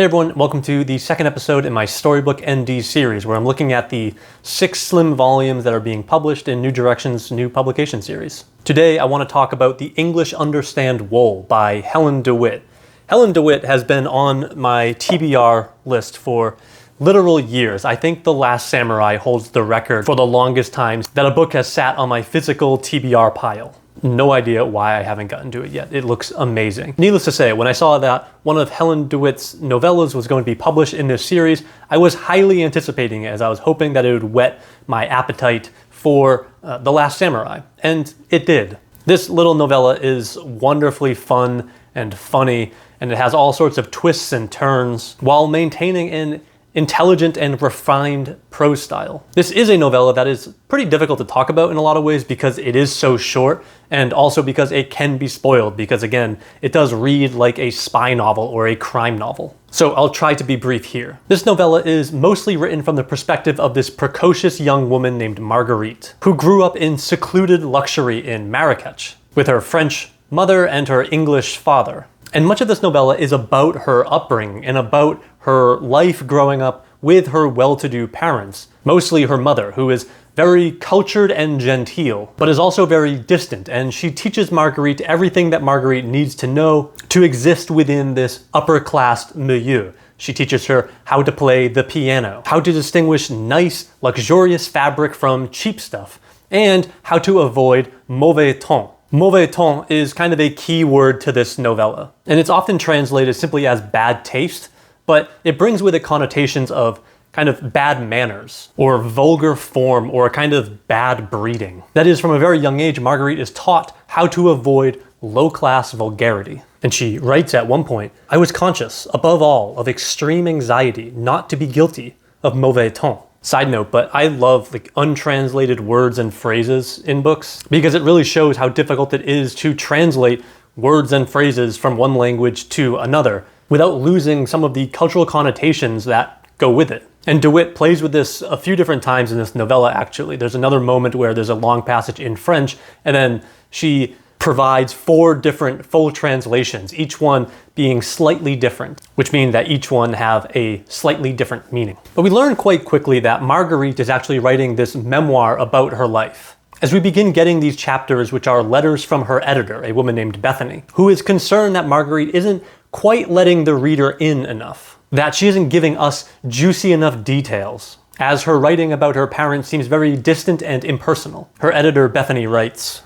Hey everyone, welcome to the second episode in my Storybook ND series, where I'm looking at the 6 slim volumes that are being published in New Direction's new publication series. Today I want to talk about The English Understand Wool by Helen DeWitt. Helen DeWitt has been on my TBR list for literal years. I think The Last Samurai holds the record for the longest times that a book has sat on my physical TBR pile. No idea why I haven't gotten to it yet. It looks amazing. Needless to say, when I saw that one of Helen DeWitt's novellas was going to be published in this series, I was highly anticipating it, as I was hoping that it would whet my appetite for The Last Samurai. And it did. This little novella is wonderfully fun and funny, and it has all sorts of twists and turns while maintaining an intelligent and refined prose style. This is a novella that is pretty difficult to talk about in a lot of ways because it is so short, and also because it can be spoiled because, again, it does read like a spy novel or a crime novel. So I'll try to be brief here. This novella is mostly written from the perspective of this precocious young woman named Marguerite, who grew up in secluded luxury in Marrakech with her French mother and her English father. And much of this novella is about her upbringing and about her life growing up with her well-to-do parents, mostly her mother, who is very cultured and genteel, but is also very distant, and she teaches Marguerite everything that Marguerite needs to know to exist within this upper-class milieu. She teaches her how to play the piano, how to distinguish nice, luxurious fabric from cheap stuff, and how to avoid mauvais ton. Mauvais ton is kind of a key word to this novella, and it's often translated simply as bad taste, but it brings with it connotations of kind of bad manners, or vulgar form, or a kind of bad breeding. That is, from a very young age, Marguerite is taught how to avoid low-class vulgarity. And she writes at one point, "I was conscious, above all, of extreme anxiety not to be guilty of mauvais ton." Side note, but I love like untranslated words and phrases in books because it really shows how difficult it is to translate words and phrases from one language to another without losing some of the cultural connotations that go with it. And DeWitt plays with this a few different times in this novella, actually. There's another moment where there's a long passage in French, and then she provides 4 different full translations, each one being slightly different, which means that each one have a slightly different meaning. But we learn quite quickly that Marguerite is actually writing this memoir about her life, as we begin getting these chapters, which are letters from her editor, a woman named Bethany, who is concerned that Marguerite isn't quite letting the reader in enough, that she isn't giving us juicy enough details, as her writing about her parents seems very distant and impersonal. Her editor, Bethany, writes,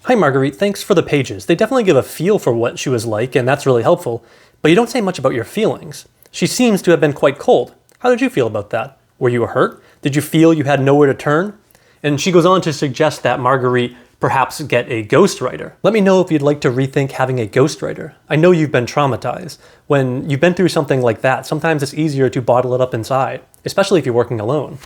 "Hi Marguerite, thanks for the pages. They definitely give a feel for what she was like, and that's really helpful, but you don't say much about your feelings. She seems to have been quite cold. How did you feel about that? Were you hurt? Did you feel you had nowhere to turn?" And she goes on to suggest that Marguerite perhaps get a ghostwriter. "Let me know if you'd like to rethink having a ghostwriter. I know you've been traumatized. When you've been through something like that, sometimes it's easier to bottle it up inside, especially if you're working alone."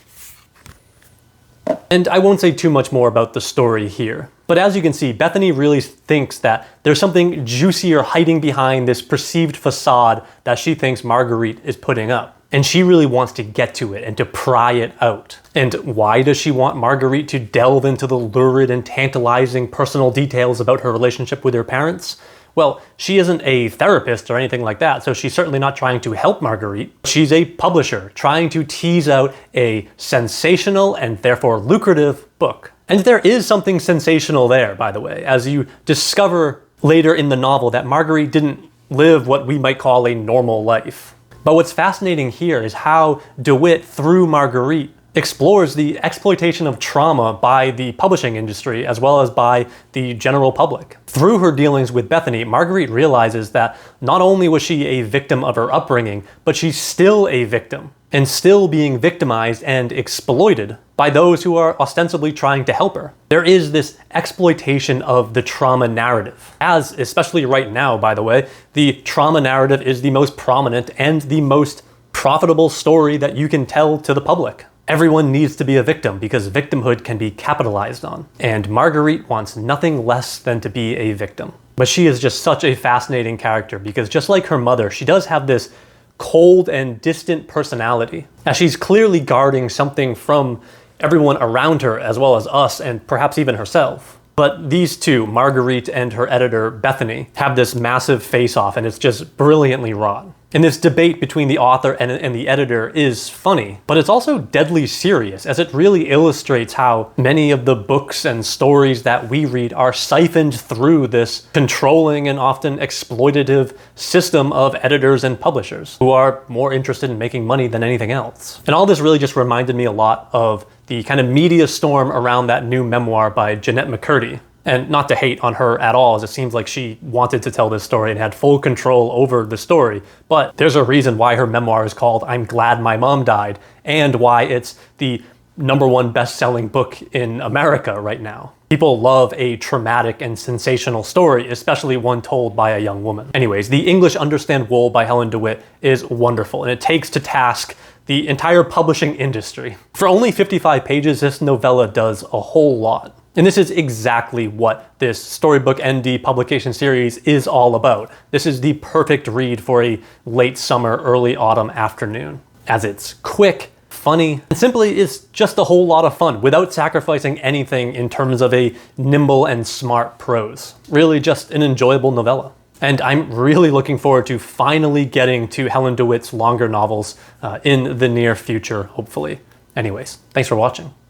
And I won't say too much more about the story here, but as you can see, Bethany really thinks that there's something juicier hiding behind this perceived facade that she thinks Marguerite is putting up. And she really wants to get to it and to pry it out. And why does she want Marguerite to delve into the lurid and tantalizing personal details about her relationship with her parents? Well, she isn't a therapist or anything like that, so she's certainly not trying to help Marguerite. She's a publisher trying to tease out a sensational and therefore lucrative book. And there is something sensational there, by the way, as you discover later in the novel that Marguerite didn't live what we might call a normal life. But what's fascinating here is how DeWitt, through Marguerite, explores the exploitation of trauma by the publishing industry as well as by the general public. Through her dealings with Bethany, Marguerite realizes that not only was she a victim of her upbringing, but she's still a victim and still being victimized and exploited by those who are ostensibly trying to help her. There is this exploitation of the trauma narrative. As, especially right now, by the way, the trauma narrative is the most prominent and the most profitable story that you can tell to the public. Everyone needs to be a victim because victimhood can be capitalized on. And Marguerite wants nothing less than to be a victim. But she is just such a fascinating character because just like her mother, she does have this cold and distant personality, as she's clearly guarding something from everyone around her as well as us and perhaps even herself. But these two, Marguerite and her editor Bethany, have this massive face-off, and it's just brilliantly wrought. And this debate between the author and the editor is funny, but it's also deadly serious, as it really illustrates how many of the books and stories that we read are siphoned through this controlling and often exploitative system of editors and publishers who are more interested in making money than anything else. And all this really just reminded me a lot of the kind of media storm around that new memoir by Jeanette McCurdy. And not to hate on her at all, as it seems like she wanted to tell this story and had full control over the story. But there's a reason why her memoir is called I'm Glad My Mom Died, and why it's the #1 best-selling book in America right now. People love a traumatic and sensational story, especially one told by a young woman. Anyways, The English Understand Wool by Helen DeWitt is wonderful, and it takes to task the entire publishing industry. For only 55 pages, this novella does a whole lot. And this is exactly what this Storybook ND publication series is all about. This is the perfect read for a late summer, early autumn afternoon, as it's quick, funny, and simply is just a whole lot of fun without sacrificing anything in terms of a nimble and smart prose. Really just an enjoyable novella. And I'm really looking forward to finally getting to Helen DeWitt's longer novels in the near future, hopefully. Anyways, thanks for watching.